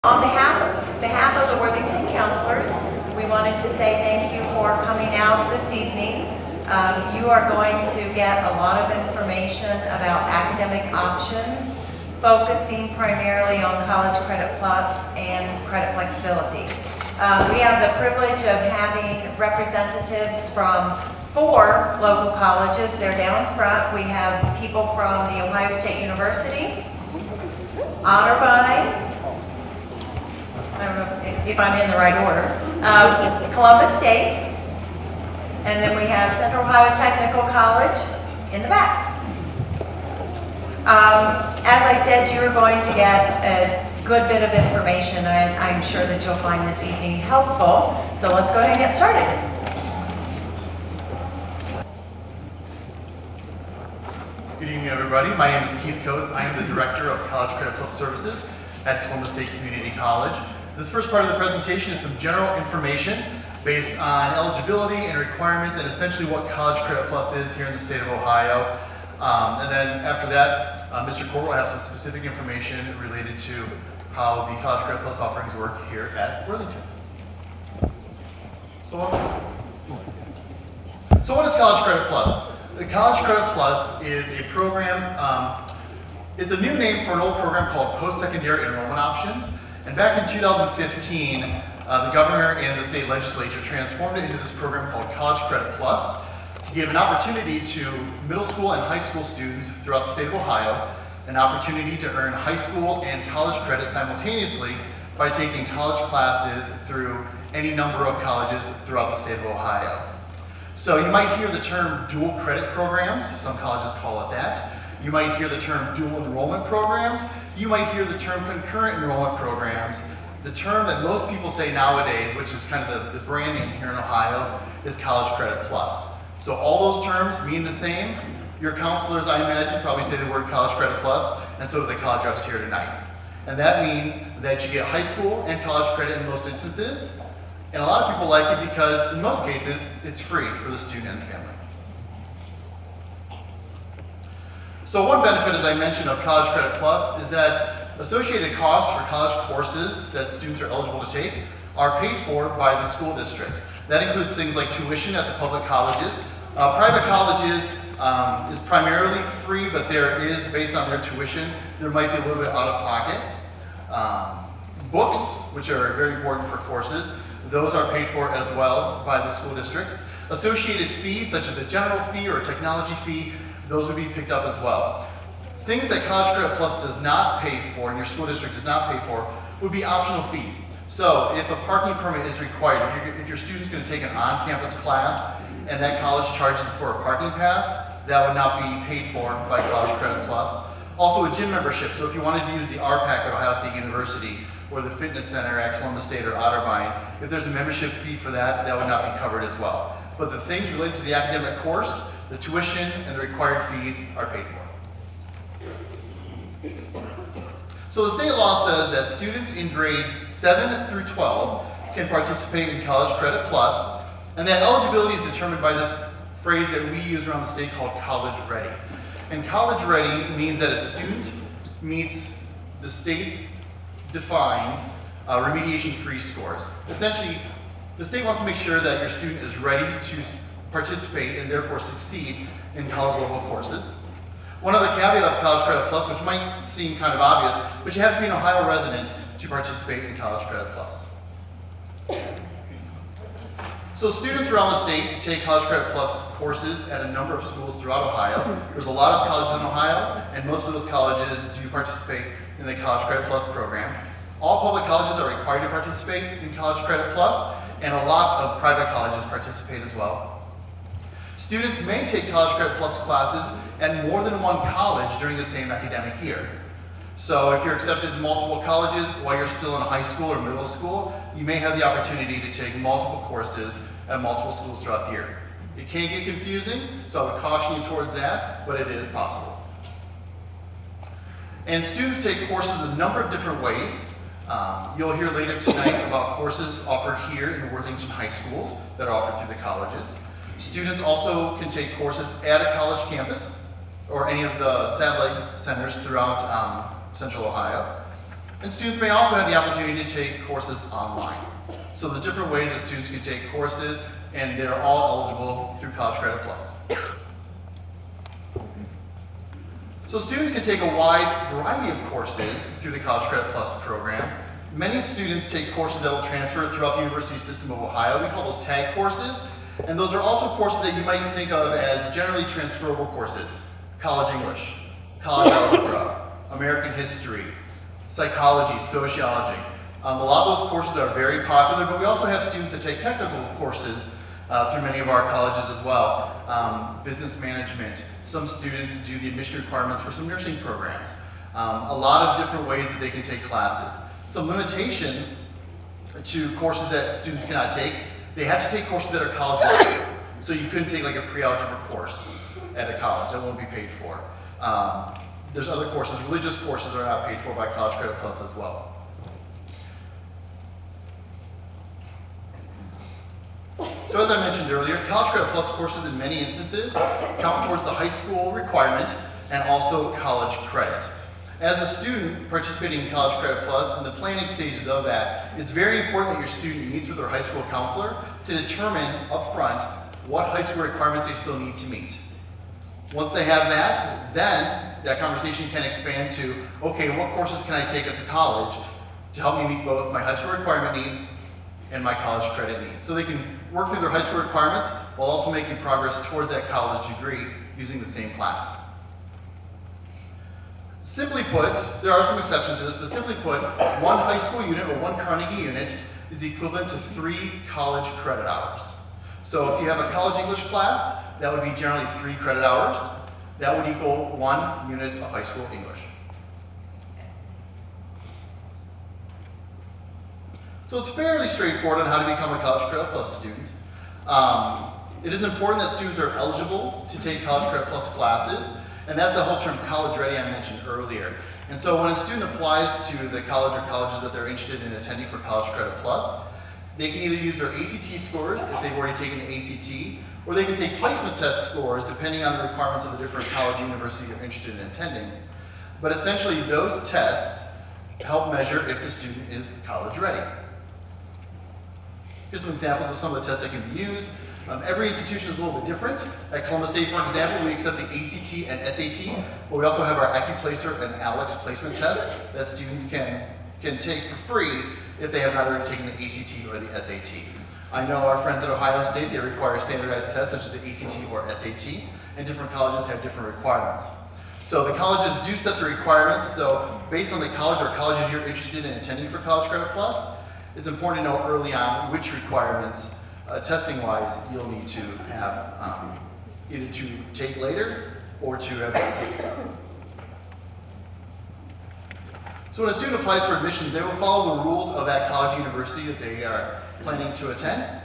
On behalf of the Worthington counselors, we wanted to say thank you for coming out this evening. You are going to get a lot of information about academic options, focusing primarily on College Credit Plus and credit flexibility. We have the privilege of having representatives from 4 local colleges. They're down front. We have people from the Ohio State University, Otterbein, I don't know if I'm in the right order, Columbus State, and then we have Central Ohio Technical College in the back. As I said, you're going to get a good bit of information, and I'm sure that you'll find this evening helpful. So let's go ahead and get started. Good evening, everybody. My name is Keith Coates. I am the Director of College Credit Plus Services at Columbus State Community College. This first part of the presentation is some general information based on eligibility and requirements and essentially what College Credit Plus is here in the state of Ohio. And then after that, Mr. Court will have some specific information related to how the College Credit Plus offerings work here at Worthington. So what is College Credit Plus? The College Credit Plus is a program, it's a new name for an old program called Post-Secondary Enrollment Options. And back in 2015, the governor and the state legislature transformed it into this program called College Credit Plus to give an opportunity to middle school and high school students throughout the state of Ohio an opportunity to earn high school and college credit simultaneously by taking college classes through any number of colleges throughout the state of Ohio. So you might hear the term dual credit programs, some colleges call it that. You might hear the term dual enrollment programs. You might hear the term concurrent enrollment programs. The term that most people say nowadays, which is kind of the branding here in Ohio, is College Credit Plus. So all those terms mean the same. Your counselors, I imagine, probably say the word College Credit Plus, and so do the college reps here tonight. And that means that you get high school and college credit in most instances. And a lot of people like it because, in most cases, it's free for the student and the family. So one benefit, as I mentioned, of College Credit Plus is that associated costs for college courses that students are eligible to take are paid for by the school district. That includes things like tuition at the public colleges. Private colleges is primarily free, but there is, based on their tuition, there might be a little bit out of pocket. Books, which are very important for courses, those are paid for as well by the school districts. Associated fees, such as a general fee or a technology fee, those would be picked up as well. Things that College Credit Plus does not pay for, and your school district does not pay for, would be optional fees. So if a parking permit is required, if your student's going to take an on-campus class and that college charges for a parking pass, that would not be paid for by College Credit Plus. Also a gym membership, so if you wanted to use the RPAC at Ohio State University or the fitness center at Columbus State or Otterbein, if there's a membership fee for that, that would not be covered as well. But the things related to the academic course, the tuition, and the required fees are paid for. So the state law says that students in grade 7 through 12 can participate in College Credit Plus, and that eligibility is determined by this phrase that we use around the state called college ready. And college ready means that a student meets the state's defined remediation-free scores. Essentially, the state wants to make sure that your student is ready to participate and therefore succeed in college level courses. One other caveat of College Credit Plus, which might seem kind of obvious, but you have to be an Ohio resident to participate in College Credit Plus. So students around the state take College Credit Plus courses at a number of schools throughout Ohio. There's a lot of colleges in Ohio, and most of those colleges do participate in the College Credit Plus program. All public colleges are required to participate in College Credit Plus, and a lot of private colleges participate as well. Students may take College Credit Plus classes at more than one college during the same academic year. So if you're accepted to multiple colleges while you're still in high school or middle school, you may have the opportunity to take multiple courses at multiple schools throughout the year. It can get confusing, so I would caution you towards that, but it is possible. And students take courses a number of different ways. You'll hear later tonight about courses offered here in the Worthington high schools that are offered through the colleges. Students also can take courses at a college campus or any of the satellite centers throughout Central Ohio. And students may also have the opportunity to take courses online. So there's different ways that students can take courses, and they're all eligible through College Credit Plus. So students can take a wide variety of courses through the College Credit Plus program. Many students take courses that will transfer throughout the university system of Ohio. We call those tag courses. And those are also courses that you might think of as generally transferable courses. College English, college algebra, American history, psychology, sociology. A lot of those courses are very popular, but we also have students that take technical courses through many of our colleges as well. Business management. Some students do the admission requirements for some nursing programs. A lot of different ways that they can take classes. Some limitations to courses that students cannot take. They have to take courses that are college related. So you couldn't take like a pre-algebra course at a college. That won't be paid for. There's other courses. Religious courses are not paid for by College Credit Plus as well. So as I mentioned earlier, College Credit Plus courses in many instances count towards the high school requirement and also college credit. As a student participating in College Credit Plus, in the planning stages of that, it's very important that your student meets with their high school counselor to determine up front what high school requirements they still need to meet. Once they have that, then that conversation can expand to, okay, what courses can I take at the college to help me meet both my high school requirement needs and my college credit needs. So they can work through their high school requirements while also making progress towards that college degree using the same class. Simply put, there are some exceptions to this, but simply put, one high school unit or one Carnegie unit is equivalent to 3 college credit hours. So if you have a college English class, that would be generally 3 credit hours. That would equal 1 unit of high school English. So it's fairly straightforward on how to become a College Credit Plus student. It is important that students are eligible to take College Credit Plus classes. And that's the whole term college ready I mentioned earlier. And so when a student applies to the college or colleges that they're interested in attending for College Credit Plus, they can either use their ACT scores if they've already taken the ACT, or they can take placement test scores depending on the requirements of the different college or university you're interested in attending. But essentially those tests help measure if the student is college ready. Here's some examples of some of the tests that can be used. Every institution is a little bit different. At Columbus State, for example, we accept the ACT and SAT, but we also have our AccuPlacer and ALEX placement test that students can take for free if they have not already taken the ACT or the SAT. I know our friends at Ohio State, they require standardized tests such as the ACT or SAT, and different colleges have different requirements. So the colleges do set the requirements, so based on the college or colleges you're interested in attending for College Credit Plus, it's important to know early on which requirements testing-wise, you'll need to have either to take later or to have taken. So when a student applies for admission, they will follow the rules of that college or university that they are planning to attend.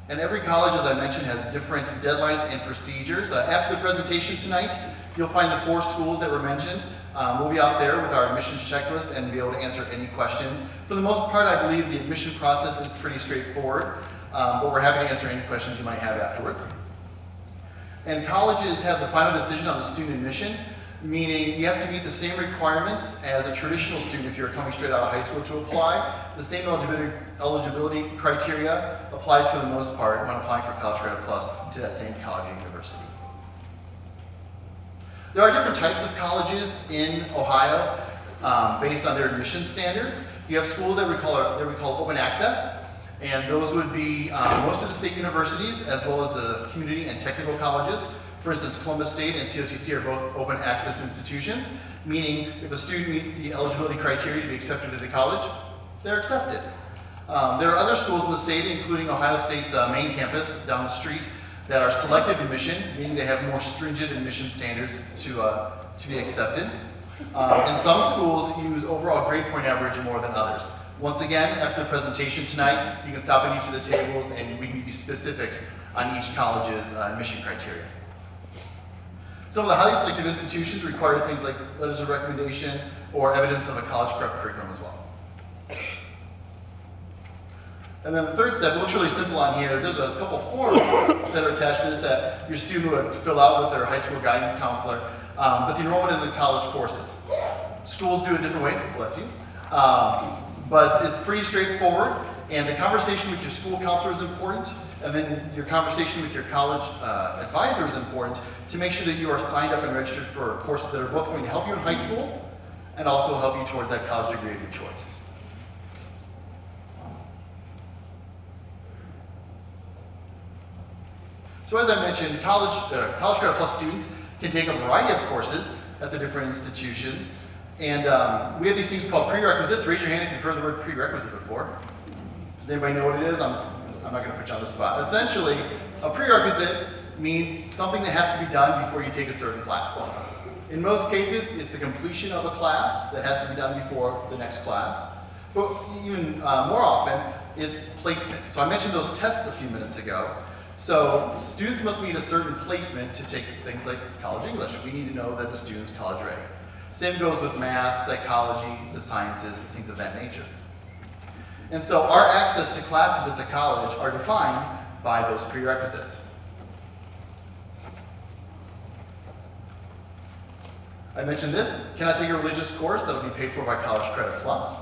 And every college, as I mentioned, has different deadlines and procedures. After the presentation tonight, you'll find the 4 schools that were mentioned. We'll be out there with our admissions checklist and be able to answer any questions. For the most part, I believe the admission process is pretty straightforward, but we're happy to answer any questions you might have afterwards. And colleges have the final decision on the student admission, meaning you have to meet the same requirements as a traditional student if you're coming straight out of high school to apply. The same eligibility criteria applies for the most part when applying for College Credit Plus to that same college or university. There are different types of colleges in Ohio based on their admission standards. You have schools that we call open access, and those would be most of the state universities as well as the community and technical colleges. For instance, Columbus State and COTC are both open access institutions, meaning if a student meets the eligibility criteria to be accepted to the college, they're accepted. There are other schools in the state, including Ohio State's main campus down the street, that are selective admission, meaning they have more stringent admission standards to be accepted. And some schools use overall grade point average more than others. Once again, after the presentation tonight, you can stop at each of the tables and we can give you specifics on each college's admission criteria. Some of the highly selective institutions require things like letters of recommendation or evidence of a college prep curriculum as well. And then the third step, it looks really simple on here. There's a couple forms that are attached to this that your student would fill out with their high school guidance counselor, but the enrollment in the college courses. Schools do it different ways, bless you. But it's pretty straightforward, and the conversation with your school counselor is important, and then your conversation with your college advisor is important to make sure that you are signed up and registered for courses that are both going to help you in high school and also help you towards that college degree of your choice. So as I mentioned, College Credit Plus students can take a variety of courses at the different institutions. And we have these things called prerequisites. Raise your hand if you've heard the word prerequisite before. Does anybody know what it is? I'm not going to put you on the spot. Essentially, a prerequisite means something that has to be done before you take a certain class. In most cases, it's the completion of a class that has to be done before the next class. But even more often, it's placement. So I mentioned those tests a few minutes ago. So students must meet a certain placement to take things like college English. We need to know that the student's college ready. Same goes with math, psychology, the sciences, things of that nature. And so our access to classes at the college are defined by those prerequisites. I mentioned this, cannot take a religious course that will be paid for by College Credit Plus,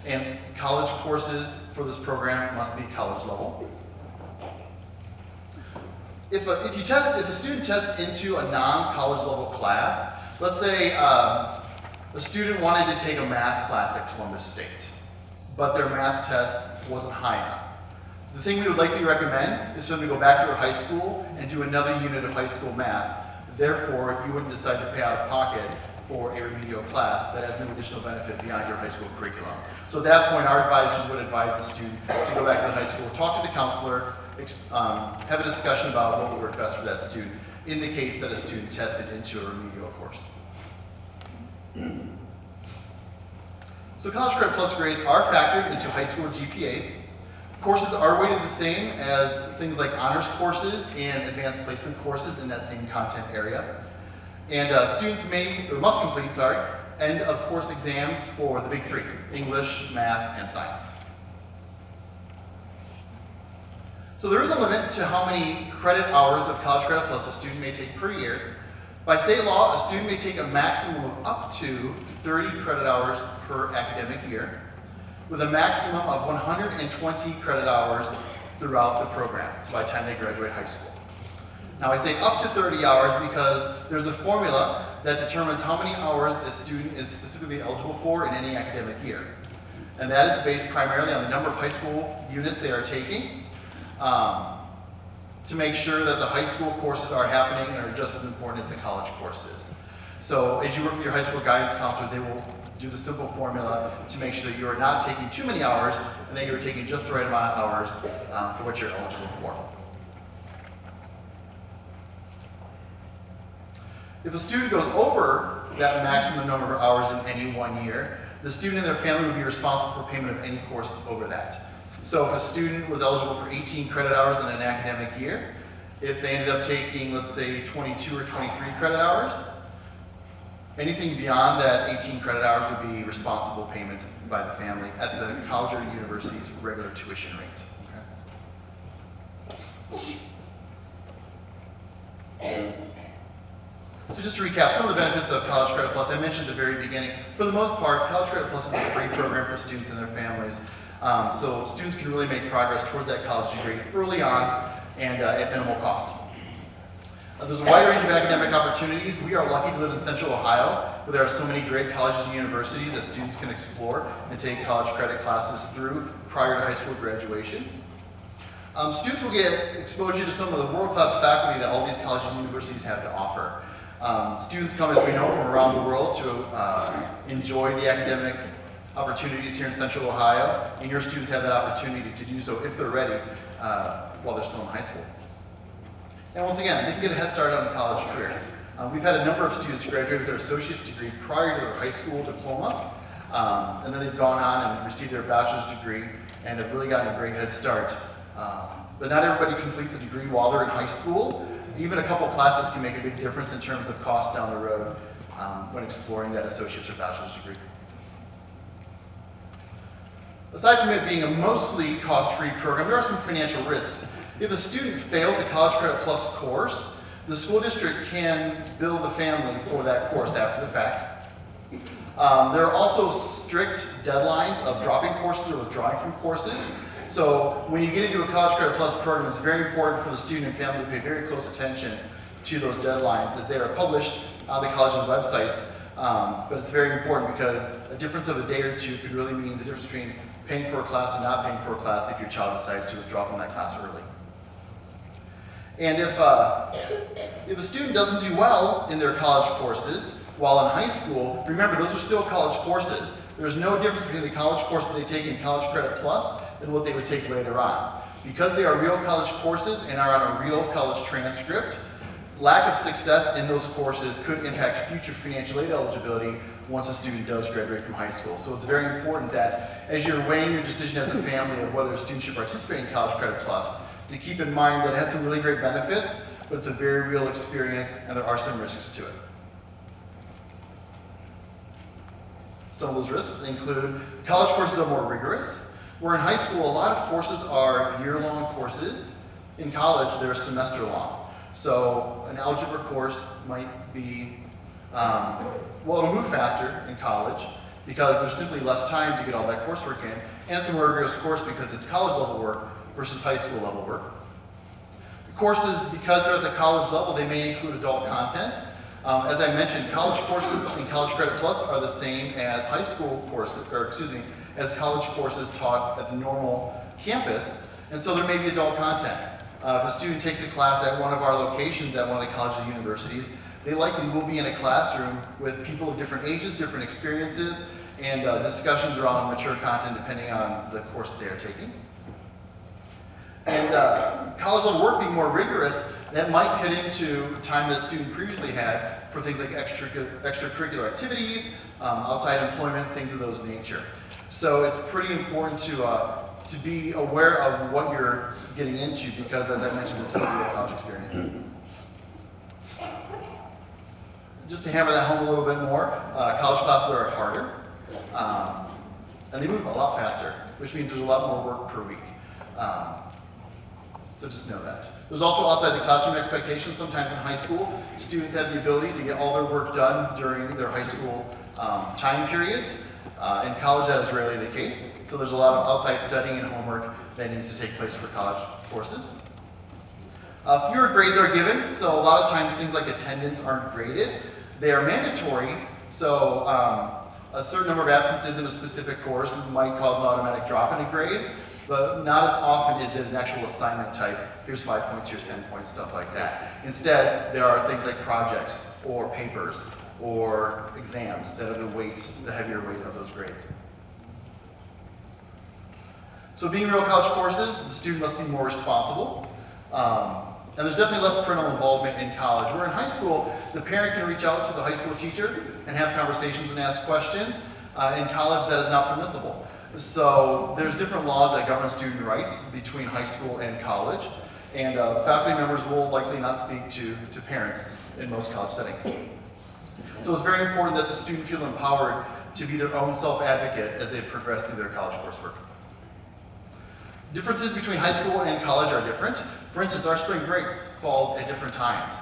and college courses for this program must be college level. If a student tests into a non-college level class, let's say a student wanted to take a math class at Columbus State, but their math test wasn't high enough. The thing we would likely recommend is for them to go back to their high school and do another unit of high school math. Therefore, you wouldn't decide to pay out of pocket for a remedial class that has no additional benefit beyond your high school curriculum. So at that point, our advisors would advise the student to go back to the high school, talk to the counselor, have a discussion about what would work best for that student in the case that a student tested into a remedial course. So College Credit Plus grades are factored into high school GPAs. Courses are weighted the same as things like honors courses and advanced placement courses in that same content area. And students must complete, end of course exams for the big three, English, math, and science. So there is a limit to how many credit hours of College Credit Plus a student may take per year. By state law, a student may take a maximum of up to 30 credit hours per academic year, with a maximum of 120 credit hours throughout the program, so by the time they graduate high school. Now I say up to 30 hours because there's a formula that determines how many hours a student is specifically eligible for in any academic year. And that is based primarily on the number of high school units they are taking, to make sure that the high school courses are happening and are just as important as the college courses. So as you work with your high school guidance counselors, they will do the simple formula to make sure that you are not taking too many hours and that you're taking just the right amount of hours for what you're eligible for. If a student goes over that maximum number of hours in any 1 year, the student and their family would be responsible for payment of any course over that. So if a student was eligible for 18 credit hours in an academic year, if they ended up taking, let's say, 22 or 23 credit hours, anything beyond that 18 credit hours would be responsible payment by the family at the college or university's regular tuition rate. Okay. So just to recap, some of the benefits of College Credit Plus, I mentioned at the very beginning. For the most part, College Credit Plus is a free program for students and their families. So students can really make progress towards that college degree early on and at minimal cost. There's a wide range of academic opportunities. We are lucky to live in Central Ohio, where there are so many great colleges and universities that students can explore and take college credit classes through prior to high school graduation. Students will get exposure to some of the world-class faculty that all these colleges and universities have to offer. Students come, as we know, from around the world to enjoy the academic opportunities here in Central Ohio, and your students have that opportunity to do so if they're ready while they're still in high school. And once again, they can get a head start on a college career. We've had a number of students graduate with their associate's degree prior to their high school diploma, and then they've gone on and received their bachelor's degree and have really gotten a great head start. But not everybody completes a degree while they're in high school. Even a couple classes can make a big difference in terms of cost down the road when exploring that associate's or bachelor's degree. Aside from it being a mostly cost-free program, there are some financial risks. If a student fails a College Credit Plus course, the school district can bill the family for that course after the fact. There are also strict deadlines of dropping courses or withdrawing from courses. So when you get into a College Credit Plus program, it's very important for the student and family to pay very close attention to those deadlines as they are published on the college's websites. But it's very important because a difference of a day or two could really mean the difference between paying for a class and not paying for a class if your child decides to withdraw from that class early. And if a student doesn't do well in their college courses while in high school, remember those are still college courses. There's no difference between the college courses they take in College Credit Plus and what they would take later on. Because they are real college courses and are on a real college transcript, lack of success in those courses could impact future financial aid eligibility once a student does graduate from high school. So it's very important that as you're weighing your decision as a family of whether a student should participate in College Credit Plus, to keep in mind that it has some really great benefits, but it's a very real experience and there are some risks to it. Some of those risks include college courses are more rigorous. Where in high school, a lot of courses are year-long courses. In college, they're semester-long. So an algebra course might be, well, it'll move faster in college because there's simply less time to get all that coursework in. And it's a more rigorous course because it's college-level work versus high school-level work. The courses, because they're at the college level, they may include adult content. As I mentioned, college courses in College Credit Plus are the same as high school courses, or excuse me, as college courses taught at the normal campus, and so there may be adult content. If a student takes a class at one of our locations at one of the colleges or universities, they likely will be in a classroom with people of different ages, different experiences, and discussions around mature content depending on the course that they are taking. And college level work being more rigorous, that might cut into time that the student previously had for things like extracurricular activities, outside employment, things of those nature. So it's pretty important to be aware of what you're getting into because, as I mentioned, this is a real college experience. Just to hammer that home a little bit more, college classes are harder, and they move a lot faster, which means there's a lot more work per week. So just know that. There's also outside the classroom expectations. Sometimes in high school, students have the ability to get all their work done during their high school time periods. In college, that is rarely the case. So there's a lot of outside studying and homework that needs to take place for college courses. Fewer grades are given, so a lot of times things like attendance aren't graded. They are mandatory, so a certain number of absences in a specific course might cause an automatic drop in a grade, but not as often is it an actual assignment type. Here's 5 points, here's 10 points, stuff like that. Instead, there are things like projects or papers or exams that are the heavier weight of those grades. So being real college courses, the student must be more responsible. And there's definitely less parental involvement in college. Where in high school, the parent can reach out to the high school teacher and have conversations and ask questions. In college, that is not permissible. So there's different laws that govern student rights between high school and college. And faculty members will likely not speak to parents in most college settings. So it's very important that the student feel empowered to be their own self-advocate as they progress through their college coursework. Differences between high school and college are different. For instance, our spring break falls at different times.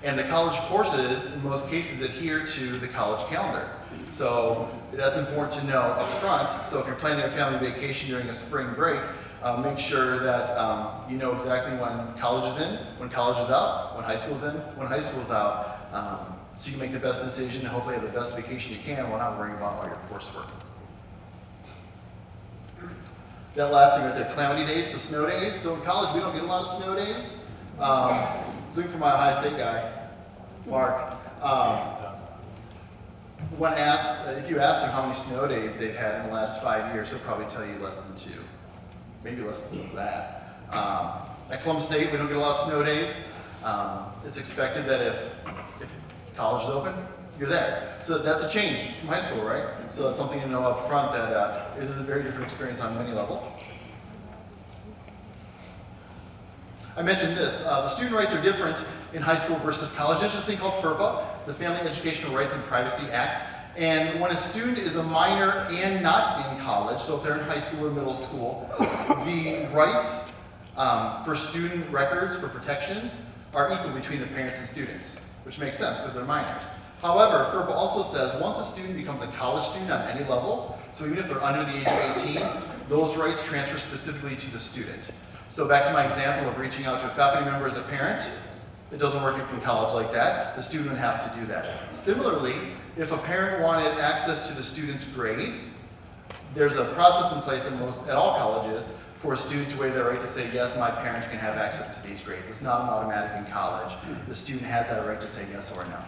And the college courses, in most cases, adhere to the college calendar. So that's important to know up front. So if you're planning a family vacation during a spring break, make sure that you know exactly when college is in, when college is out, when high school is in, when high school is out. So you can make the best decision and hopefully have the best vacation you can while not worrying about all your coursework. That last thing right there, calamity days, so snow days. So in college, we don't get a lot of snow days. Looking for my Ohio State guy, Mark. When asked, if you asked him how many snow days they've had in the last 5 years, he'll probably tell you less than 2, maybe less than that. At Columbus State, we don't get a lot of snow days. It's expected that if college is open, you're there. So that's a change from high school, right? So that's something to know up front that it is a very different experience on many levels. I mentioned this, the student rights are different in high school versus college. There's this thing called FERPA, the Family Educational Rights and Privacy Act. And when a student is a minor and not in college, so if they're in high school or middle school, the rights for student records, for protections, are equal between the parents and students, which makes sense because they're minors. However, FERPA also says once a student becomes a college student on any level, so even if they're under the age of 18, those rights transfer specifically to the student. So back to my example of reaching out to a faculty member as a parent, it doesn't work in college like that. The student would have to do that. Similarly, if a parent wanted access to the student's grades, there's a process in place at all colleges for a student to waive their right to say, yes, my parent can have access to these grades. It's not an automatic in college. The student has that right to say yes or no.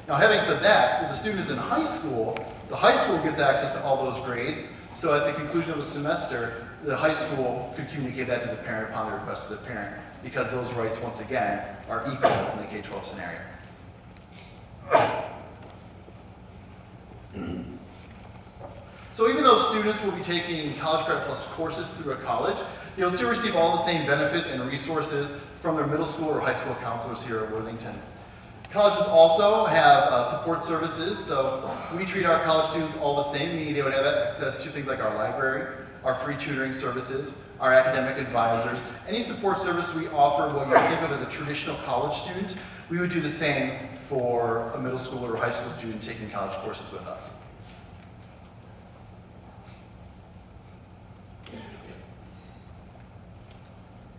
Now, having said that, if the student is in high school, the high school gets access to all those grades. So at the conclusion of the semester, the high school could communicate that to the parent upon the request of the parent, because those rights, once again, are equal in the K-12 scenario. So even though students will be taking College Credit Plus courses through a college, they'll still receive all the same benefits and resources from their middle school or high school counselors here at Worthington. Colleges also have support services, so we treat our college students all the same, meaning they would have access to things like our library, our free tutoring services, our academic advisors. Any support service we offer, what you think of as a traditional college student, we would do the same for a middle school or high school student taking college courses with us.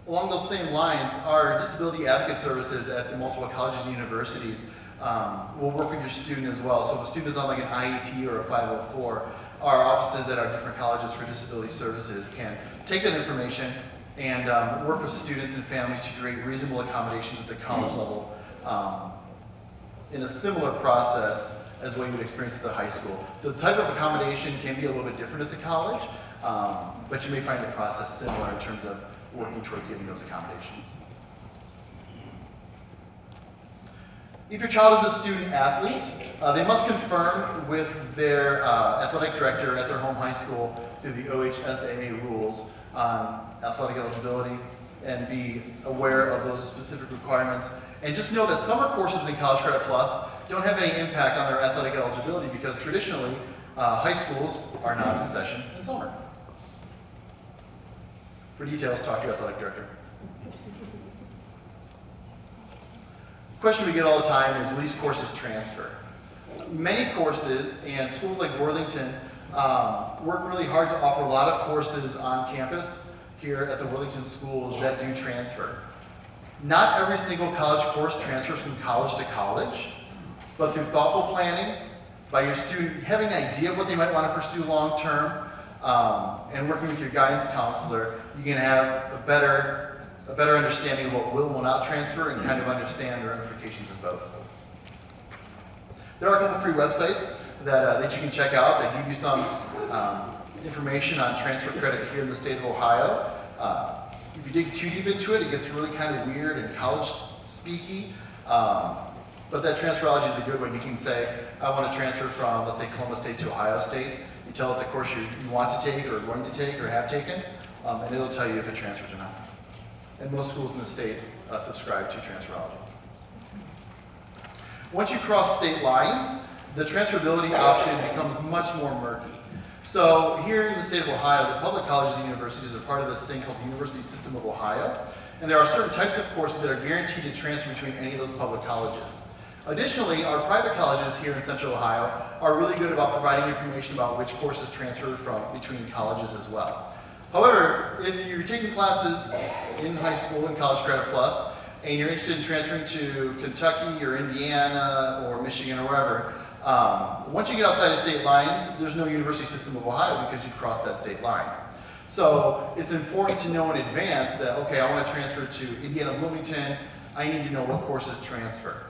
Along those same lines, our disability advocate services at the multiple colleges and universities will work with your student as well. So if a student is on like an IEP or a 504, our offices at our different colleges for disability services can take that information and work with students and families to create reasonable accommodations at the college level in a similar process as what you would experience at the high school. The type of accommodation can be a little bit different at the college, but you may find the process similar in terms of working towards getting those accommodations. If your child is a student athlete, they must confirm with their athletic director at their home high school through the OHSAA rules on athletic eligibility and be aware of those specific requirements. And just know that summer courses in College Credit Plus don't have any impact on their athletic eligibility because traditionally high schools are not in session in summer. For details, talk to your athletic director. Question we get all the time is, will these courses transfer? Many courses, and schools like Worthington work really hard to offer a lot of courses on campus here at the Worthington schools that do transfer. Not every single college course transfers from college to college, but through thoughtful planning, by your student having an idea of what they might want to pursue long term, and working with your guidance counselor, you can have a better understanding of what will and will not transfer and kind of understand the ramifications of both. There are a couple free websites that you can check out that give you some information on transfer credit here in the state of Ohio. If you dig too deep into it, it gets really kind of weird and college speaky. But that Transferology is a good one. You can say, I want to transfer from, let's say, Columbus State to Ohio State. You tell it the course you want to take or are going to take or have taken, and it'll tell you if it transfers or not. And most schools in the state subscribe to Transferology. Once you cross state lines, the transferability option becomes much more murky. So here in the state of Ohio, the public colleges and universities are part of this thing called the University System of Ohio. And there are certain types of courses that are guaranteed to transfer between any of those public colleges. Additionally, our private colleges here in Central Ohio are really good about providing information about which courses transfer from between colleges as well. However, if you're taking classes in high school in College Credit Plus, and you're interested in transferring to Kentucky or Indiana or Michigan or wherever, once you get outside of state lines, there's no University System of Ohio because you've crossed that state line. So it's important to know in advance that, okay, I want to transfer to Indiana Bloomington, I need to know what courses transfer.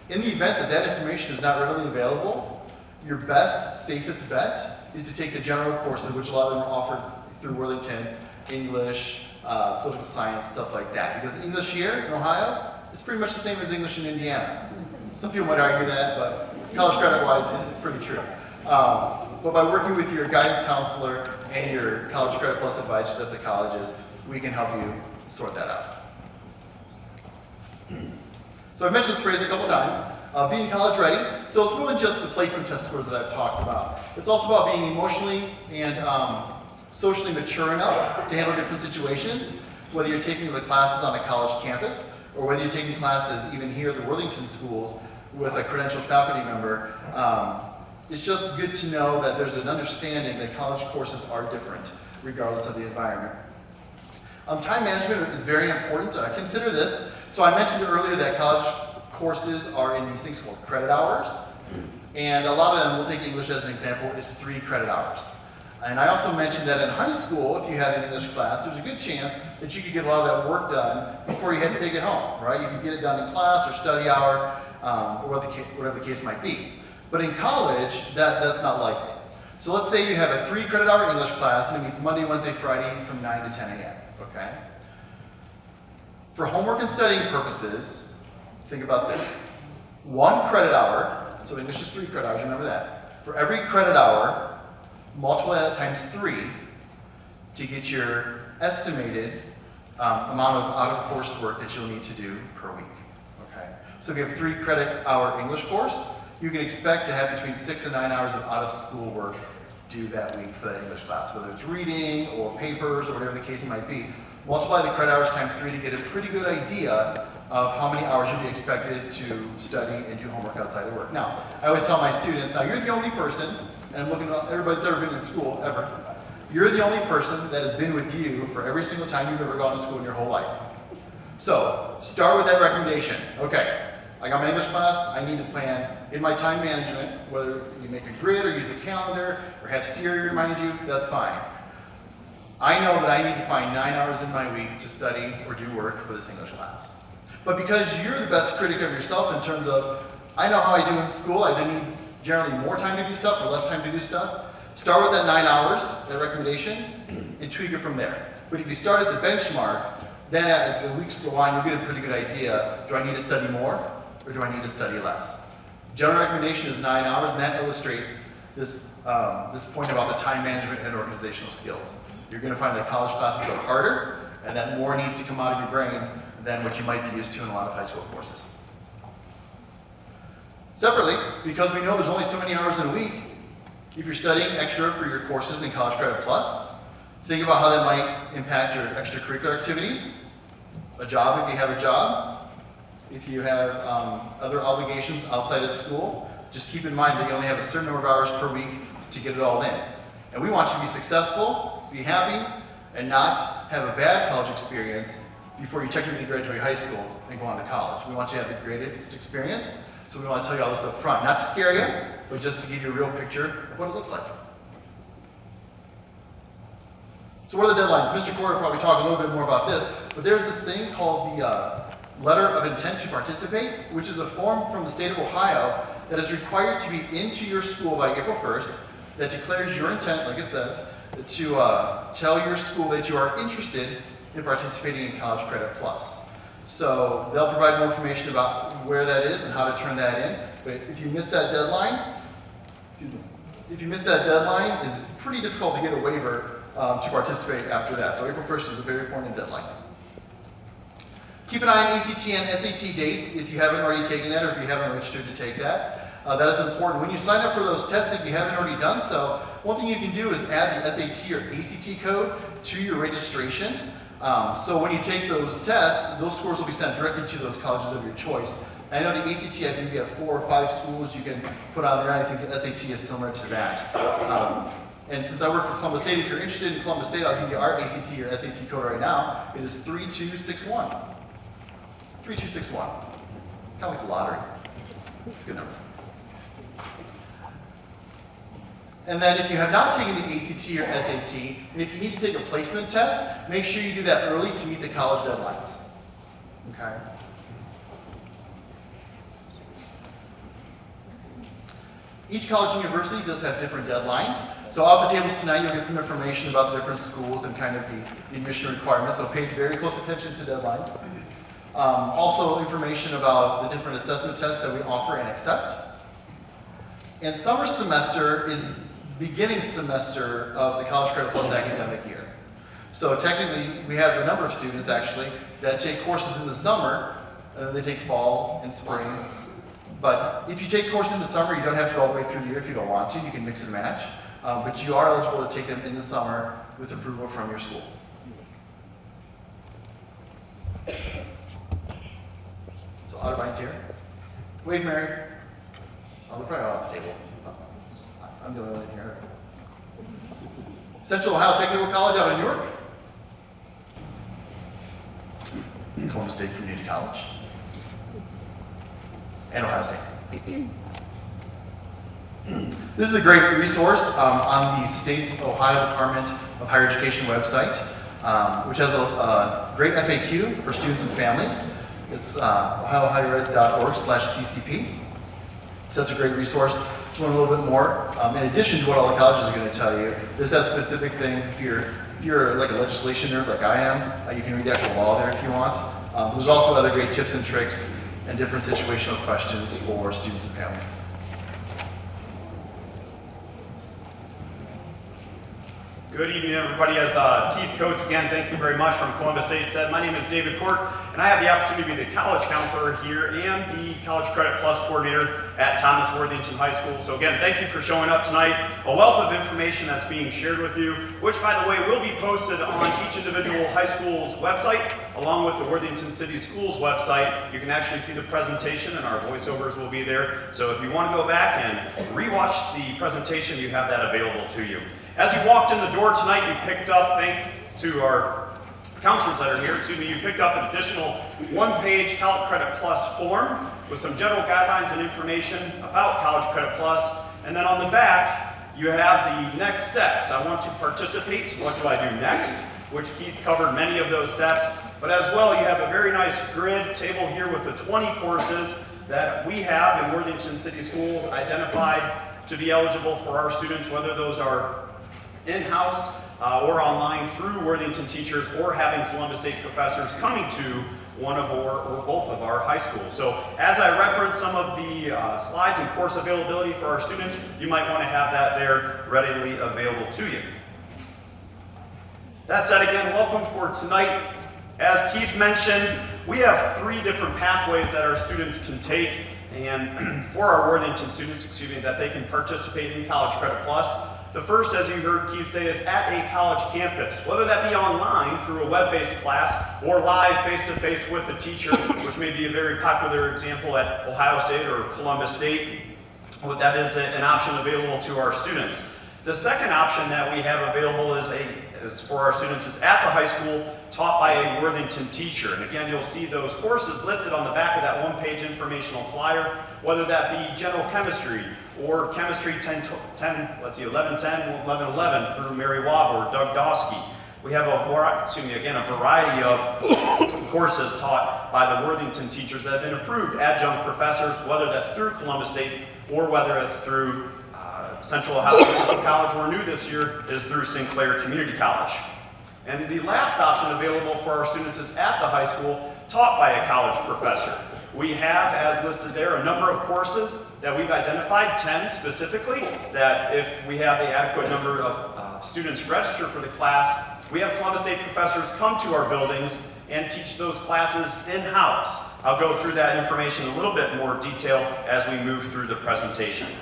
In the event that that information is not readily available, your best, safest bet is to take the general courses, which a lot of them are offered through Worthington, English, political science, stuff like that. Because English here in Ohio is pretty much the same as English in Indiana. Some people might argue that, but college credit-wise, it's pretty true. But by working with your guidance counselor and your College Credit Plus advisors at the colleges, we can help you sort that out. So I've mentioned this phrase a couple times, being college ready. So it's more than just the placement test scores that I've talked about. It's also about being emotionally and socially mature enough to handle different situations, whether you're taking the classes on a college campus or whether you're taking classes even here at the Worthington schools with a credentialed faculty member, it's just good to know that there's an understanding that college courses are different regardless of the environment. Time management is very important. Consider this. So I mentioned earlier that college courses are in these things called credit hours. And a lot of them, we'll take English as an example, is 3 credit hours. And I also mentioned that in high school, if you had an English class, there's a good chance that you could get a lot of that work done before you had to take it home, right? You could get it done in class or study hour, or whatever the case might be. But in college, that's not likely. So let's say you have a 3 credit hour English class, and it meets Monday, Wednesday, Friday from 9 to 10 a.m., okay? For homework and studying purposes, think about this. 1 credit hour, so English is 3 credit hours, remember that. For every credit hour, multiply that times 3 to get your estimated amount of out-of-course work that you'll need to do per week, okay? So if you have a 3 credit hour English course, you can expect to have between 6 and 9 hours of out-of-school work due that week for that English class, whether it's reading or papers or whatever the case might be. Multiply the credit hours times 3 to get a pretty good idea of how many hours you'll be expected to study and do homework outside of work. Now, I always tell my students, now you're the only person, and I'm looking at everybody that's ever been in school, ever, you're the only person that has been with you for every single time you've ever gone to school in your whole life. So, start with that recommendation. Okay, I got my English class, I need to plan in my time management, whether you make a grid or use a calendar or have Siri remind you, that's fine. I know that I need to find 9 hours in my week to study or do work for this English class. But because you're the best critic of yourself in terms of, I know how I do in school, I then need generally more time to do stuff or less time to do stuff, start with that 9 hours, that recommendation, and tweak it from there. But if you start at the benchmark, then as the weeks go on, you'll get a pretty good idea, do I need to study more or do I need to study less? General recommendation is 9 hours, and that illustrates this point about the time management and organizational skills. You're going to find that college classes are harder, and that more needs to come out of your brain than what you might be used to in a lot of high school courses. Separately, because we know there's only so many hours in a week, if you're studying extra for your courses in College Credit Plus, think about how that might impact your extracurricular activities, a job if you have a job, if you have other obligations outside of school. Just keep in mind that you only have a certain number of hours per week to get it all in. And we want you to be successful, be happy, and not have a bad college experience before you technically graduate high school and go on to college. We want you to have the greatest experience, so we want to tell you all this up front. Not to scare you, but just to give you a real picture of what it looks like. So what are the deadlines? Mr. Core will probably talk a little bit more about this, but there's this thing called the Letter of Intent to Participate, which is a form from the state of Ohio that is required to be into your school by April 1st that declares your intent, like it says, to tell your school that you are interested in participating in College Credit Plus. So they'll provide more information about where that is and how to turn that in. But if you miss that deadline, it's pretty difficult to get a waiver to participate after that. So April 1st is a very important deadline. Keep an eye on ACT and SAT dates if you haven't already taken that or if you haven't registered to take that. That is important. When you sign up for those tests, if you haven't already done so, one thing you can do is add the SAT or ACT code to your registration. So when you take those tests, those scores will be sent directly to those colleges of your choice. I know the ACT, I think you have 4 or 5 schools you can put on there, and I think the SAT is similar to that. And since I work for Columbus State, if you're interested in Columbus State, I'll give you our ACT or SAT code right now. It is 3261. 3261. It's kind of like the lottery. It's a good number. And then if you have not taken the ACT or SAT, and if you need to take a placement test, make sure you do that early to meet the college deadlines. Okay? Each college and university does have different deadlines. So off the tables tonight, you'll get some information about the different schools and kind of the admission requirements. So pay very close attention to deadlines. Also information about the different assessment tests that we offer and accept. And summer semester is beginning semester of the College Credit Plus academic year. So technically, we have a number of students actually that take courses in the summer, and then they take fall and spring. But if you take courses in the summer, you don't have to go all the way through the year if you don't want to. You can mix and match. But you are eligible to take them in the summer with approval from your school. So Otterbine's here. Wave, Mary. Oh, they're probably all at the tables. I'm the only one in here. Central Ohio Technical College out of Newark. Columbus State Community College. And Ohio State. This is a great resource on the state's Ohio Department of Higher Education website, which has a great FAQ for students and families. It's ohiohighered.org/ccp. So that's a great resource. If you want a little bit more, in addition to what all the colleges are going to tell you, this has specific things. If you're like a legislation nerd like I am, you can read the actual law there if you want. There's also other great tips and tricks and different situational questions for students and families. Good evening, everybody. As Keith Coates, again, thank you very much, from Columbus State said, my name is David Court, and I have the opportunity to be the college counselor here and the College Credit Plus coordinator at Thomas Worthington High School. So again, thank you for showing up tonight. A wealth of information that's being shared with you, which, by the way, will be posted on each individual high school's website, along with the Worthington City Schools website. You can actually see the presentation, and our voiceovers will be there. So if you want to go back and rewatch the presentation, you have that available to you. As you walked in the door tonight, you picked up, thanks to our counselors that are here, you picked up an additional one-page College Credit Plus form with some general guidelines and information about College Credit Plus. And then on the back, you have the next steps. I want to participate, so what do I do next? Which Keith covered many of those steps. But as well, you have a very nice grid table here with the 20 courses that we have in Worthington City Schools identified to be eligible for our students, whether those are in-house or online through Worthington teachers, or having Columbus State professors coming to one of or both of our high schools. So as I reference some of the slides and course availability for our students, you might want to have that there readily available to you. That said, again, welcome for tonight. As Keith mentioned, we have 3 different pathways that our students can take, and for our Worthington students, that they can participate in College Credit Plus. The first, as you heard Keith say, is at a college campus, whether that be online through a web-based class or live face-to-face with a teacher, which may be a very popular example at Ohio State or Columbus State. Well, that is an option available to our students. The second option that we have available is for our students is at the high school, taught by a Worthington teacher. And again, you'll see those courses listed on the back of that one-page informational flyer, whether that be general chemistry or chemistry 1110, 1111 through Mary Wabb or Doug Dosky. We have a variety of courses taught by the Worthington teachers that have been approved adjunct professors, whether that's through Columbus State or whether it's through Central Ohio Technical College, or new this year is through Sinclair Community College. And the last option available for our students is at the high school, taught by a college professor. We have, as listed there, a number of courses that we've identified, 10 specifically, that if we have the adequate number of students registered for the class, we have Columbus State professors come to our buildings and teach those classes in-house. I'll go through that information in a little bit more detail as we move through the presentation.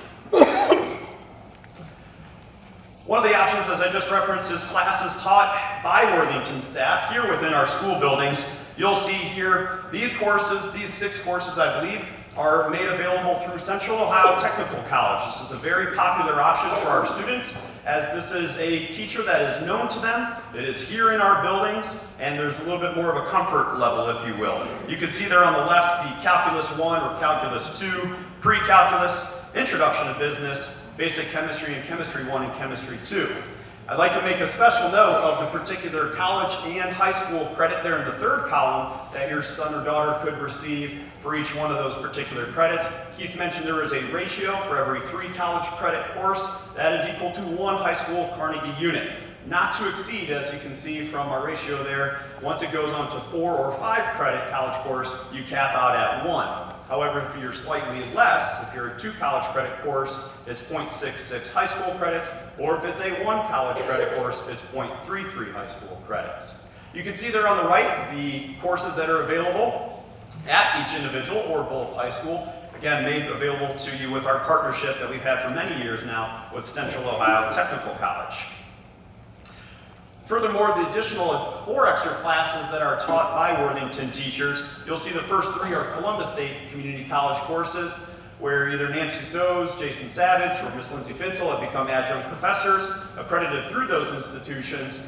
One of the options, as I just referenced, is classes taught by Worthington staff here within our school buildings. You'll see here these courses, these 6 courses, I believe, are made available through Central Ohio Technical College. This is a very popular option for our students, as this is a teacher that is known to them, that is here in our buildings, and there's a little bit more of a comfort level, if you will. You can see there on the left the Calculus 1 or Calculus 2, Pre-Calculus, Introduction to Business, Basic Chemistry, and Chemistry 1 and Chemistry 2. I'd like to make a special note of the particular college and high school credit there in the 3rd column that your son or daughter could receive for each one of those particular credits. Keith mentioned there is a ratio for every 3 college credit course that is equal to 1 high school Carnegie unit. Not to exceed, as you can see from our ratio there. Once it goes on to 4 or 5 credit college course, you cap out at 1. However, if you're slightly less, if you're a 2 college credit course, it's 0.66 high school credits, or if it's a 1 college credit course, it's 0.33 high school credits. You can see there on the right the courses that are available at each individual or both high school. Again, made available to you with our partnership that we've had for many years now with Central Ohio Technical College. Furthermore, the additional 4 extra classes that are taught by Worthington teachers, you'll see the first 3 are Columbus State Community College courses, where either Nancy Snows, Jason Savage, or Miss Lindsay Fitzel have become adjunct professors accredited through those institutions.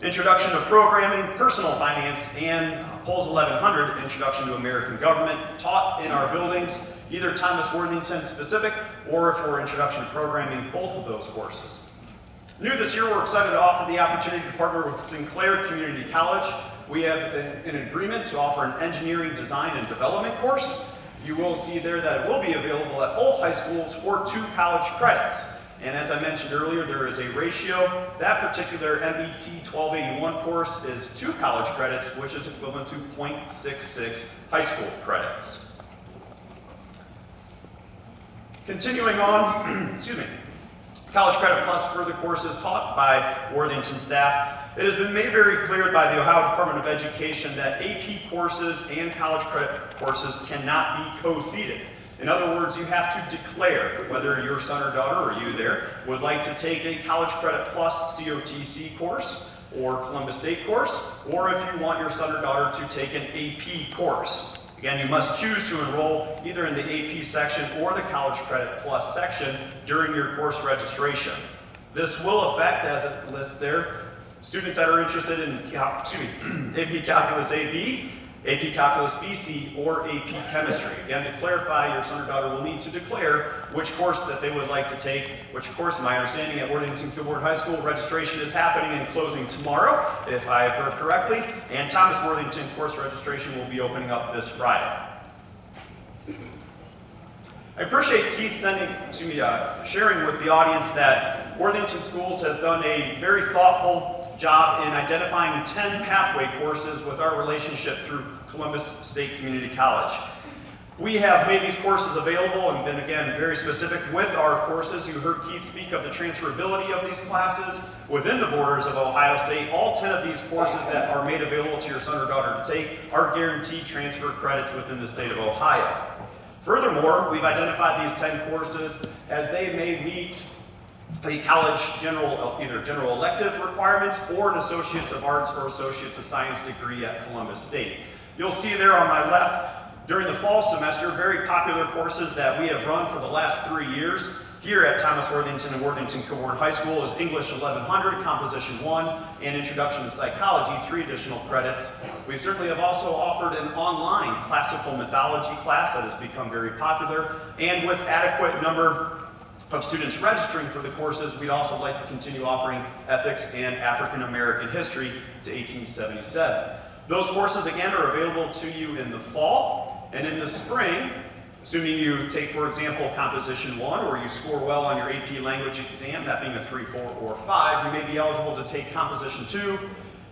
Introduction to Programming, Personal Finance, and POLS 1100, Introduction to American Government, taught in our buildings, either Thomas Worthington specific or for Introduction to Programming, both of those courses. New this year, we're excited to offer the opportunity to partner with Sinclair Community College. We have an agreement to offer an Engineering Design and Development course. You will see there that it will be available at both high schools for 2 college credits. And as I mentioned earlier, there is a ratio. That particular MET 1281 course is 2 college credits, which is equivalent to 0.66 high school credits. Continuing on, excuse me, College Credit Plus further courses taught by Worthington staff. It has been made very clear by the Ohio Department of Education that AP courses and college credit courses cannot be co-seated. In other words, you have to declare whether your son or daughter, or you there, would like to take a College Credit Plus COTC course or Columbus State course, or if you want your son or daughter to take an AP course. Again, you must choose to enroll either in the AP section or the College Credit Plus section during your course registration. This will affect, as it lists there, students that are interested in AP Calculus AB, AP Calculus BC, or AP Chemistry. Again, to clarify, your son or daughter will need to declare which course that they would like to take, which course, my understanding at Worthington Kilbourne High School, registration is happening and closing tomorrow, if I've heard correctly, and Thomas Worthington course registration will be opening up this Friday. I appreciate Keith sharing with the audience that Worthington Schools has done a very thoughtful job in identifying 10 pathway courses with our relationship through Columbus State Community College. We have made these courses available and been, again, very specific with our courses. You heard Keith speak of the transferability of these classes within the borders of Ohio State. All 10 of these courses that are made available to your son or daughter to take are guaranteed transfer credits within the state of Ohio. Furthermore, we've identified these 10 courses as they may meet the college either general elective requirements or an Associates of Arts or Associates of Science degree at Columbus State. You'll see there on my left, during the fall semester, very popular courses that we have run for the last 3 years here at Thomas Worthington and Worthington Kilbourne High School is English 1100, Composition 1, and Introduction to Psychology, 3 additional credits. We certainly have also offered an online classical mythology class that has become very popular, and with adequate number of students registering for the courses, we'd also like to continue offering ethics and African American history to 1877. Those courses, again, are available to you in the fall, and in the spring, assuming you take, for example, Composition 1, or you score well on your AP language exam, that being a 3, 4, or 5, you may be eligible to take Composition 2.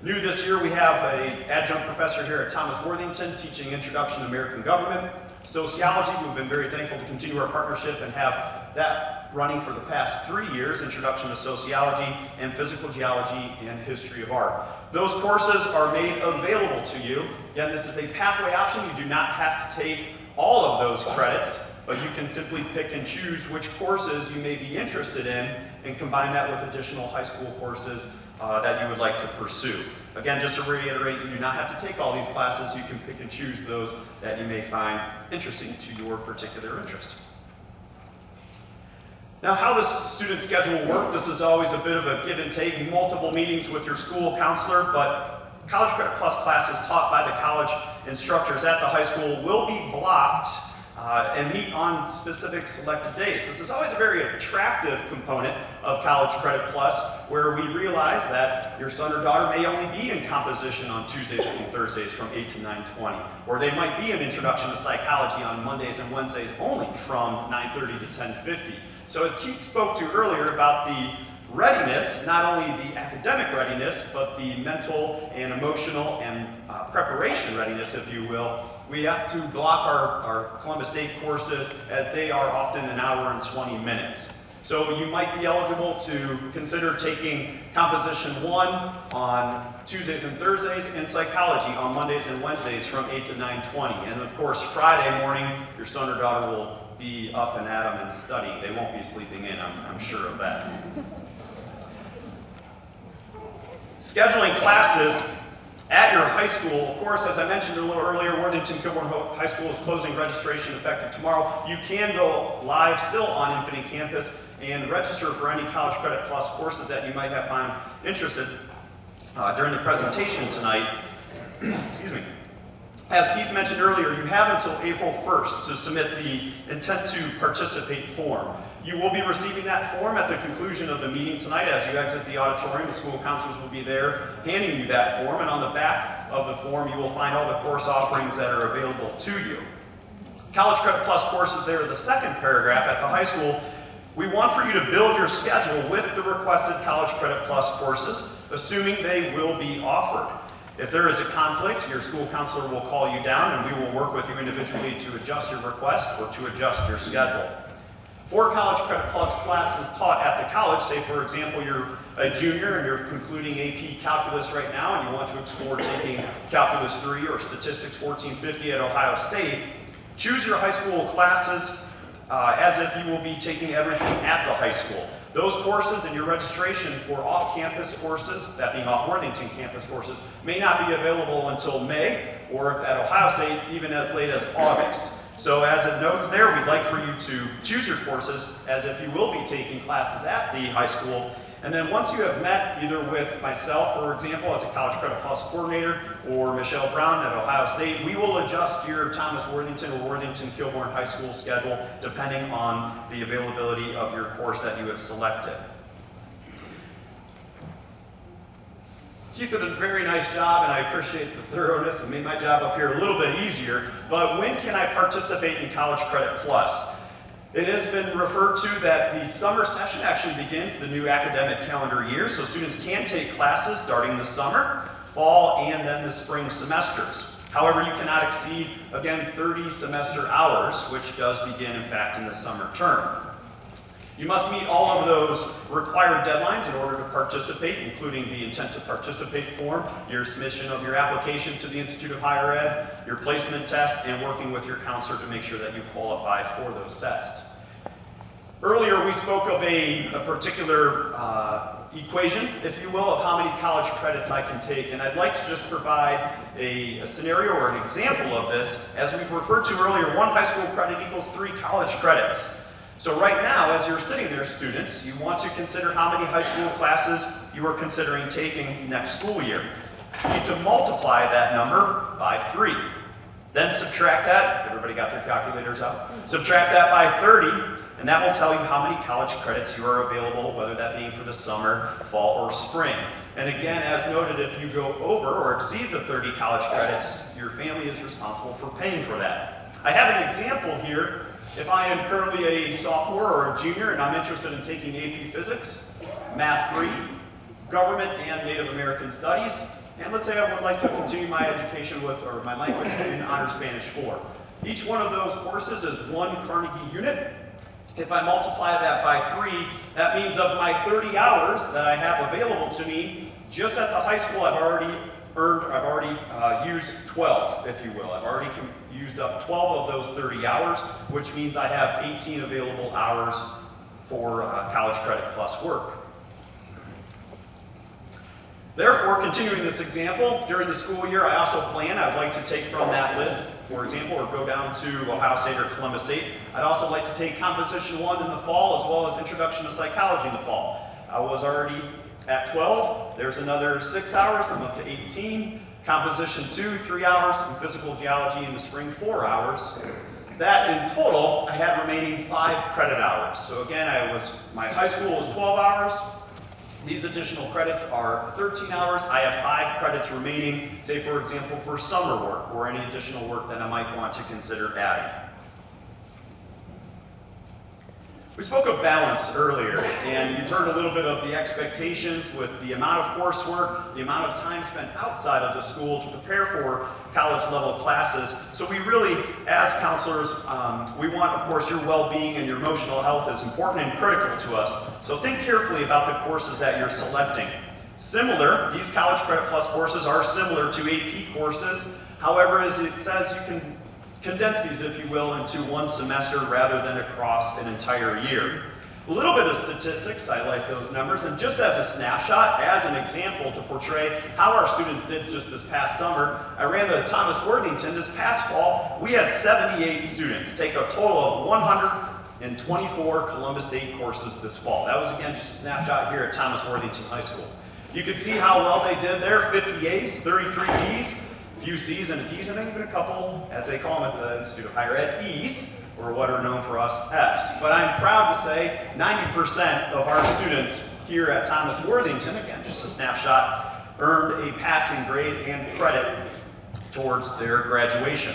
New this year, we have an adjunct professor here at Thomas Worthington teaching Introduction to American Government. Sociology, we've been very thankful to continue our partnership and have that running for the past 3 years, Introduction to Sociology, and Physical Geology and History of Art. Those courses are made available to you. Again, this is a pathway option. You do not have to take all of those credits, but you can simply pick and choose which courses you may be interested in and combine that with additional high school courses that you would like to pursue. Again, just to reiterate, you do not have to take all these classes. You can pick and choose those that you may find interesting to your particular interest. Now, how this student schedule will work, this is always a bit of a give and take, multiple meetings with your school counselor, but College Credit Plus classes taught by the college instructors at the high school will be blocked and meet on specific selected days. This is always a very attractive component of College Credit Plus, where we realize that your son or daughter may only be in composition on Tuesdays and Thursdays from 8 to 9:20, or they might be in Introduction to Psychology on Mondays and Wednesdays only from 9:30 to 10:50. So as Keith spoke to earlier about the readiness, not only the academic readiness, but the mental and emotional and preparation readiness, if you will, we have to block our Columbus State courses as they are often an hour and 20 minutes. So you might be eligible to consider taking Composition 1 on Tuesdays and Thursdays and Psychology on Mondays and Wednesdays from 8 to 9:20. And of course, Friday morning, your son or daughter will be up and at them and studying. They won't be sleeping in, I'm sure of that. Scheduling classes at your high school, of course, as I mentioned a little earlier, Worthington-Kilbourne High School is closing registration effective tomorrow. You can go live still on Infinite Campus and register for any College Credit Plus courses that you might have found interested during the presentation tonight. Excuse me. As Keith mentioned earlier, you have until April 1st to submit the intent to participate form. You will be receiving that form at the conclusion of the meeting tonight. As you exit the auditorium, the school counselors will be there handing you that form, and on the back of the form you will find all the course offerings that are available to you. College Credit Plus courses there in the second paragraph at the high school. We want for you to build your schedule with the requested College Credit Plus courses, assuming they will be offered. If there is a conflict, your school counselor will call you down and we will work with you individually to adjust your request or to adjust your schedule. For College Credit Plus classes taught at the college, say for example you're a junior and you're concluding AP Calculus right now and you want to explore taking Calculus 3 or Statistics 1450 at Ohio State, choose your high school classes as if you will be taking everything at the high school. Those courses in your registration for off-campus courses, that being off-Worthington campus courses, may not be available until May, or at Ohio State, even as late as August. So as it notes there, we'd like for you to choose your courses as if you will be taking classes at the high school. And then once you have met either with myself, for example, as a College Credit Plus coordinator, or Michelle Brown at Ohio State, we will adjust your Thomas Worthington or Worthington-Kilbourne High School schedule depending on the availability of your course that you have selected. Keith did a very nice job, and I appreciate the thoroughness and made my job up here a little bit easier. But when can I participate in College Credit Plus? It has been referred to that the summer session actually begins the new academic calendar year, so students can take classes starting the summer, fall, and then the spring semesters. However, you cannot exceed, again, 30 semester hours, which does begin, in fact, in the summer term. You must meet all of those required deadlines in order to participate, including the intent to participate form, your submission of your application to the Institute of Higher Ed, your placement test, and working with your counselor to make sure that you qualify for those tests. Earlier, we spoke of a particular equation, if you will, of how many college credits I can take, and I'd like to just provide a scenario or an example of this. As we referred to earlier, 1 high school credit equals 3 college credits. So right now, as you're sitting there, students, you want to consider how many high school classes you are considering taking next school year. You need to multiply that number by 3. Then subtract that, everybody got their calculators out? Subtract that by 30, and that will tell you how many college credits you are available, whether that being for the summer, fall, or spring. And again, as noted, if you go over or exceed the 30 college credits, your family is responsible for paying for that. I have an example here. If I am currently a sophomore or a junior and I'm interested in taking AP Physics, Math 3, Government and Native American Studies, and let's say I would like to continue my education with, or my language in Honor Spanish 4. Each one of those courses is 1 Carnegie unit. If I multiply that by 3, that means of my 30 hours that I have available to me, just at the high school I've already used 12, if you will. I've already used up 12 of those 30 hours, which means I have 18 available hours for College Credit Plus work. Therefore, continuing this example, during the school year, I also plan, I'd like to take from that list, for example, or go down to Ohio State or Columbus State. I'd also like to take Composition 1 in the fall, as well as Introduction to Psychology in the fall. I was already at 12, there's another 6 hours, I'm up to 18. Composition 2, 3 hours, and Physical Geology in the spring, 4 hours. That in total, I had remaining 5 credit hours. So again, my high school was 12 hours. These additional credits are 13 hours. I have 5 credits remaining, say for example, for summer work or any additional work that I might want to consider adding. We spoke of balance earlier, and you've heard a little bit of the expectations with the amount of coursework, the amount of time spent outside of the school to prepare for college-level classes. So we really, as counselors, we want, of course, your well-being and your emotional health is important and critical to us. So think carefully about the courses that you're selecting. These College Credit Plus courses are similar to AP courses. However, as it says, you can condense these, if you will, into 1 semester rather than across an entire year. A little bit of statistics, I like those numbers, and just as a snapshot, as an example to portray how our students did just this past summer, I ran the Thomas Worthington this past fall. We had 78 students take a total of 124 Columbus Day courses this fall. That was, again, just a snapshot here at Thomas Worthington High School. You can see how well they did there, 50 A's, 33 B's, a few C's and a D's, and even a couple, as they call them at the Institute of Higher Ed, E's, or what are known for us, F's. But I'm proud to say 90% of our students here at Thomas Worthington, again, just a snapshot, earned a passing grade and credit towards their graduation.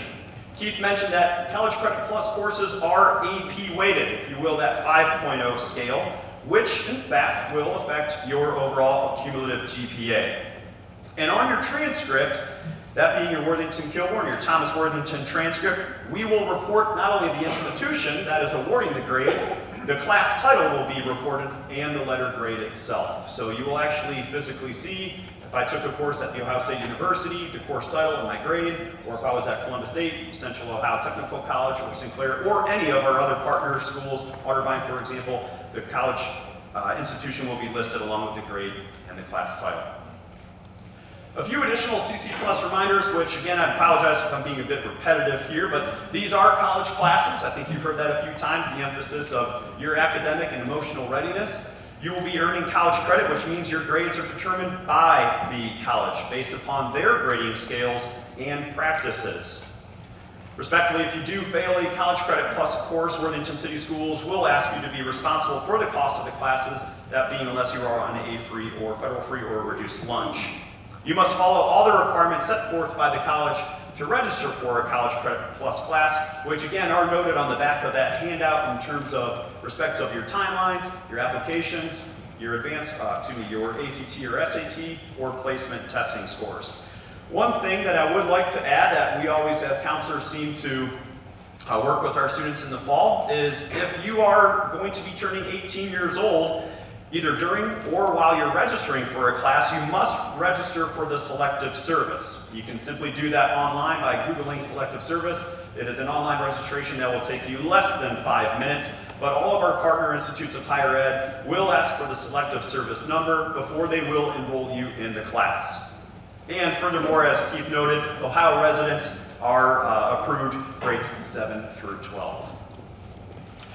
Keith mentioned that College Credit Plus courses are AP weighted, if you will, that 5.0 scale, which in fact will affect your overall cumulative GPA. And on your transcript, that being your Worthington Kilbourne, your Thomas Worthington transcript, we will report not only the institution that is awarding the grade, the class title will be reported, and the letter grade itself. So you will actually physically see if I took a course at The Ohio State University, the course title and my grade, or if I was at Columbus State, Central Ohio Technical College, or Sinclair, or any of our other partner schools, Otterbein, for example, the college institution will be listed along with the grade and the class title. A few additional CC Plus reminders, which again, I apologize if I'm being a bit repetitive here, but these are college classes. I think you've heard that a few times, the emphasis of your academic and emotional readiness. You will be earning college credit, which means your grades are determined by the college based upon their grading scales and practices. Respectfully, if you do fail a College Credit Plus course, Worthington City Schools will ask you to be responsible for the cost of the classes, that being unless you are on a free or federal free or reduced lunch. You must follow all the requirements set forth by the college to register for a College Credit Plus class, which again are noted on the back of that handout in terms of respects of your timelines, your applications, your your ACT or SAT, or placement testing scores. One thing that I would like to add that we always as counselors seem to work with our students in the fall is if you are going to be turning 18 years old, either during or while you're registering for a class, you must register for the selective service. You can simply do that online by Googling selective service. It is an online registration that will take you less than 5 minutes, but all of our partner institutes of higher ed will ask for the selective service number before they will enroll you in the class. And furthermore, as Keith noted, Ohio residents are approved grades 7 through 12.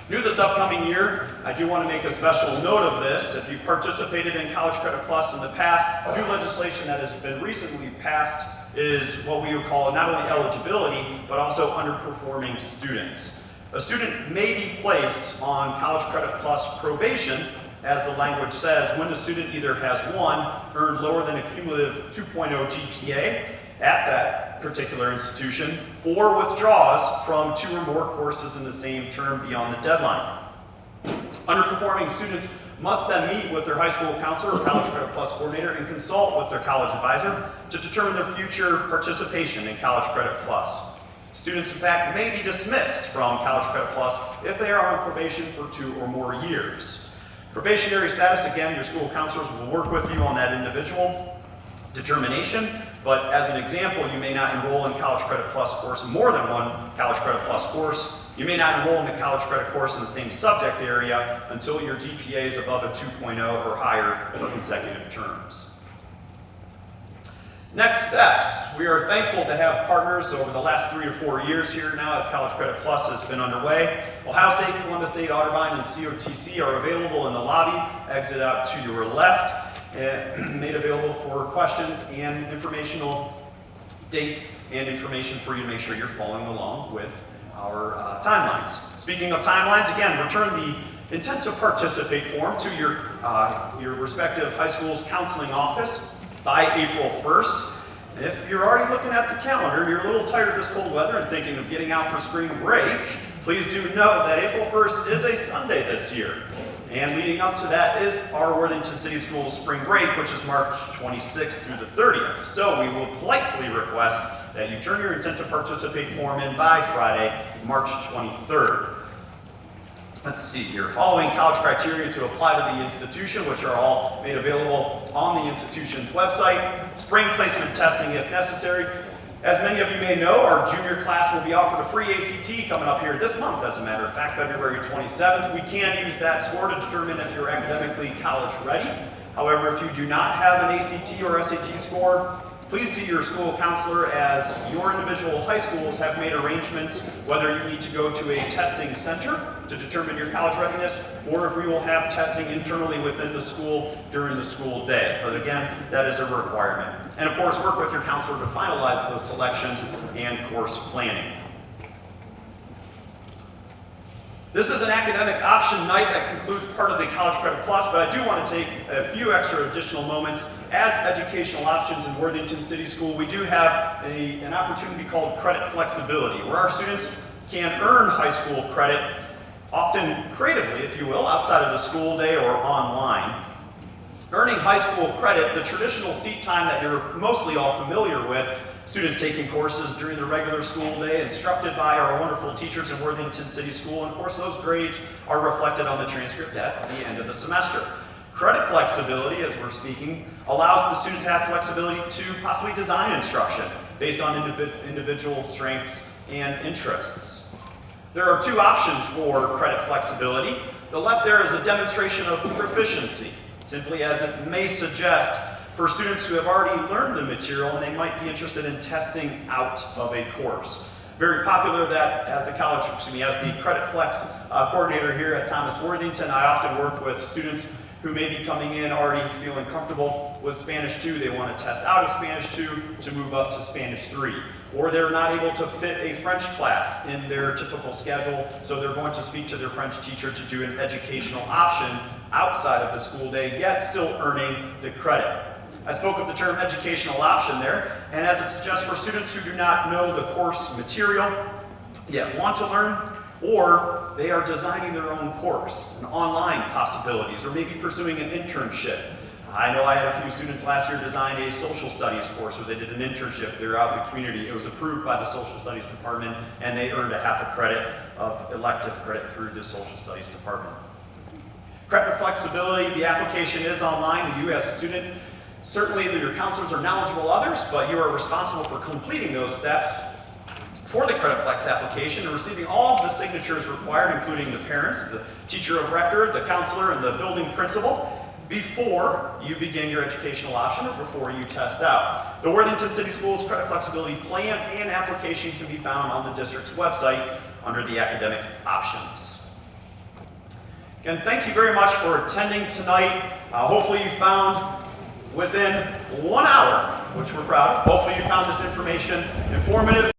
New this upcoming year, I do want to make a special note of this. If you participated in College Credit Plus in the past, new legislation that has been recently passed is what we would call not only eligibility, but also underperforming students. A student may be placed on College Credit Plus probation, as the language says, when the student either has earned lower than a cumulative 2.0 GPA at that particular institution, or withdraws from 2 or more courses in the same term beyond the deadline. Underperforming students must then meet with their high school counselor or College Credit Plus coordinator and consult with their college advisor to determine their future participation in College Credit Plus. Students, in fact, may be dismissed from College Credit Plus if they are on probation for 2 or more years. Probationary status, again, your school counselors will work with you on that individual determination, but as an example, you may not enroll in College Credit Plus course more than one College Credit Plus course. You may not enroll in the College Credit course in the same subject area until your GPA is above a 2.0 or higher for consecutive terms. Next steps. We are thankful to have partners over the last 3 to 4 years here now as College Credit Plus has been underway. Ohio State, Columbus State, Otterbein, and COTC are available in the lobby. Exit out to your left. Made available for questions and informational dates and information for you to make sure you're following along with our timelines. Speaking of timelines, again, return the intent to participate form to your respective high school's counseling office by April 1st. If you're already looking at the calendar and you're a little tired of this cold weather and thinking of getting out for spring break, please do note that April 1st is a Sunday this year. And leading up to that is our Worthington City Schools spring break, which is March 26th through the 30th. So we will politely request that you turn your intent to participate form in by Friday, March 23rd. Let's see here. Following college criteria to apply to the institution, which are all made available on the institution's website. Spring placement testing if necessary. As many of you may know, our junior class will be offered a free ACT coming up here this month, as a matter of fact, February 27th. We can use that score to determine if you're academically college ready. However, if you do not have an ACT or SAT score, please see your school counselor, as your individual high schools have made arrangements whether you need to go to a testing center to determine your college readiness, or if we will have testing internally within the school during the school day. But again, that is a requirement. And of course, work with your counselor to finalize those selections and course planning. This is an academic option night that concludes part of the College Credit Plus, but I do want to take a few extra additional moments. As educational options in Worthington City School, we do have an opportunity called Credit Flexibility, where our students can earn high school credit, often creatively, if you will, outside of the school day or online. Earning high school credit, the traditional seat time that you're mostly all familiar with, students taking courses during the regular school day, instructed by our wonderful teachers in Worthington City School, and of course those grades are reflected on the transcript at the end of the semester. Credit flexibility, as we're speaking, allows the student to have flexibility to possibly design instruction based on individual strengths and interests. There are two options for credit flexibility. The left there is a demonstration of proficiency, simply as it may suggest for students who have already learned the material and they might be interested in testing out of a course. Very popular that as the Credit Flex coordinator here at Thomas Worthington, I often work with students who may be coming in already feeling comfortable with Spanish 2. They want to test out of Spanish 2 to move up to Spanish 3. Or they're not able to fit a French class in their typical schedule, so they're going to speak to their French teacher to do an educational option outside of the school day, yet still earning the credit. I spoke of the term educational option there, and as it suggests, for students who do not know the course material, yet want to learn, or they are designing their own course, and online possibilities, or maybe pursuing an internship. I know I had a few students last year design a social studies course where they did an internship. They were out in the community. It was approved by the social studies department, and they earned a half a credit of elective credit through the social studies department. Credit flexibility, the application is online. You as a student, certainly your counselors are knowledgeable of others, but you are responsible for completing those steps for the Credit Flex application and receiving all of the signatures required, including the parents, the teacher of record, the counselor, and the building principal, before you begin your educational option or before you test out. The Worthington City Schools Credit Flexibility Plan and application can be found on the district's website under the academic options. Again, thank you very much for attending tonight. Hopefully you found within 1 hour, which we're proud of, hopefully you found this information informative.